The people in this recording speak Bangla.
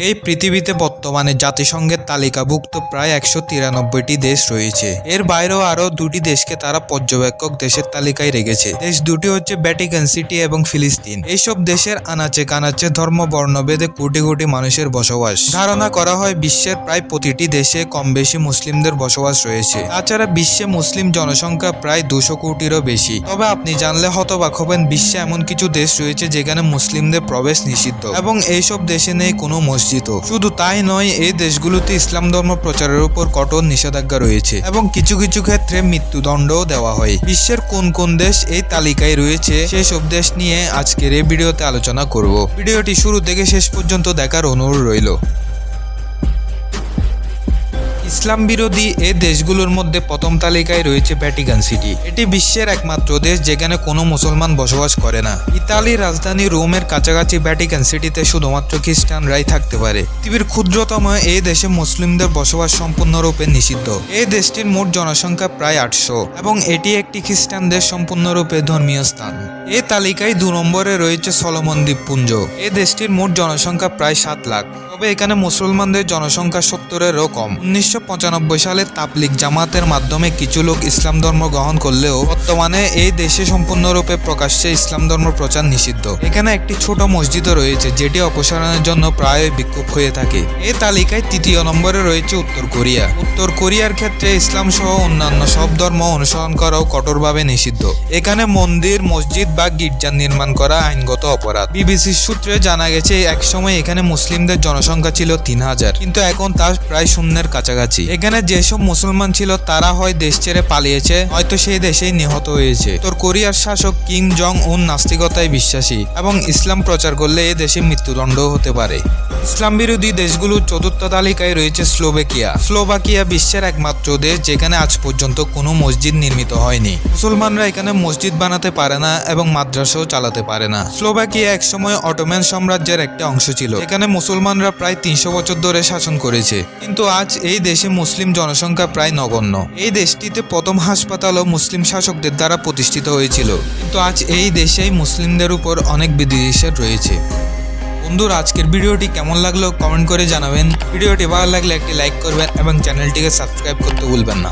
এই পৃথিবীতে বর্তমানে জাতিসংঘের তালিকাভুক্ত প্রায় 193টি দেশ রয়েছে। এর বাইরেও আরও দুটি দেশকে তারা পর্যবেক্ষক দেশের তালিকায় রেখেছে। দেশ দুটি হচ্ছে ভ্যাটিকান সিটি এবং ফিলিস্তিন। এইসব দেশের আনাচে কানাচে ধর্ম বর্ণভেদে কোটি কোটি মানুষের বসবাস। ধারণা করা হয় বিশ্বের প্রায় প্রতিটি দেশে কম বেশি মুসলিমদের বসবাস রয়েছে। তাছাড়া বিশ্বে মুসলিম জনসংখ্যা প্রায় 200 কোটিরও বেশি। তবে আপনি জানলে হতবাক হবেন, বিশ্বে এমন কিছু দেশ রয়েছে যেখানে মুসলিমদের প্রবেশ নিষিদ্ধ এবং এইসব দেশে নেই কোনো মসজিদ। শুধু তাই নয়, এই দেশগুলোতে ইসলাম ধর্ম প্রচারের উপর কঠোর নিষেধাজ্ঞা রয়েছে এবং কিছু কিছু ক্ষেত্রে মৃত্যুদণ্ডও দেওয়া হয়। বিশ্বের কোন কোন দেশ এই তালিকায় রয়েছে সেসব দেশ নিয়ে আজকের এই ভিডিওতে আলোচনা করব। ভিডিওটি শুরু থেকে শেষ পর্যন্ত দেখার অনুরোধ রইল। ইসলাম বিরোধী এই দেশগুলোর মধ্যে প্রথম তালিকায় রয়েছে ভ্যাটিকান সিটি। এটি বিশ্বের একমাত্র দেশ যেখানে কোনো মুসলমান বসবাস করে না। ইতালির রাজধানী রোমের কাছাকাছি ভ্যাটিকান সিটিতে শুধুমাত্র খ্রিস্টানরাই থাকতে পারে। পৃথিবীর ক্ষুদ্রতম এই দেশে মুসলিমদের বসবাস সম্পূর্ণরূপে নিষিদ্ধ। এই দেশটির মোট জনসংখ্যা প্রায় 800 এবং এটি একটি খ্রিস্টান দেশ সম্পূর্ণরূপে ধর্মীয় স্থান। এই তালিকায় 2 নম্বরে রয়েছে সলোমন দ্বীপপুঞ্জ। এই দেশটির মোট জনসংখ্যা প্রায় 7 লাখ। তবে এখানে মুসলমানদের জনসংখ্যা 70-এরও কম। 1995 সালে তাবলিগ জামাতের মাধ্যমে কিছু লোক ইসলাম ধর্ম গ্রহণ করলেও বর্তমানে এই দেশে সম্পূর্ণরূপে প্রকাশ্যে ইসলাম ধর্ম প্রচার নিষিদ্ধ। এখানে একটি ছোট মসজিদও রয়েছে যেটি অপসারণের জন্য প্রায় বিক্ষোভ হয়ে থাকে। এই তালিকায় 3য় নম্বরে রয়েছে উত্তর কোরিয়া। উত্তর কোরিয়ার ক্ষেত্রে ইসলাম সহ অন্যান্য সব ধর্ম অনুসরণ করাও কঠোরভাবে নিষিদ্ধ। এখানে মন্দির, মসজিদ বা গির্জা নির্মাণ করা আইনগত অপরাধ। বিবিসির সূত্রে জানা গেছে একসময় এখানে মুসলিমদের জনসংখ্যা ছিল 3000, কিন্তু এখন তা প্রায় শূন্যের কাছাকাছি। এখানে যেসব মুসলমান ছিল তারা হয় দেশ ছেড়ে পালিয়েছে, হয়তো সেই দেশেই নিহত হয়েছে। উত্তর কোরিয়ার শাসক কিম জং উন নাস্তিকতায় বিশ্বাসী এবং ইসলাম প্রচার করলে এ দেশে মৃত্যুদণ্ডও হতে পারে। ইসলাম বিরোধী দেশগুলোর 4র্থ তালিকায় রয়েছে স্লোভাকিয়া। স্লোভাকিয়া বিশ্বের একমাত্র দেশ যেখানে আজ পর্যন্ত কোনো মসজিদ নির্মিত হয়নি। মুসলমানরা এখানে মসজিদ বানাতে পারে না এবং মাদ্রাসাও চালাতে পারে না। স্লোভাকিয়া একসময় অটোম্যান সাম্রাজ্যের একটা অংশ ছিল। এখানে মুসলমানরা প্রায় 300 বছর ধরে শাসন করেছে, কিন্তু আজ এই দেশে মুসলিম জনসংখ্যা প্রায় নগণ্য। এই দেশটিতে প্রথম হাসপাতালও মুসলিম শাসকদের দ্বারা প্রতিষ্ঠিত হয়েছিল, কিন্তু আজ এই দেশেই মুসলিমদের উপর অনেক বিধিনিষেধ রয়েছে। বন্ধুরা, আজকের ভিডিওটি কেমন লাগলো কমেন্ট করে জানাবেন। ভিডিওটি ভালো লাগলে একটি লাইক করবেন এবং চ্যানেলটিকে সাবস্ক্রাইব করতে ভুলবেন না।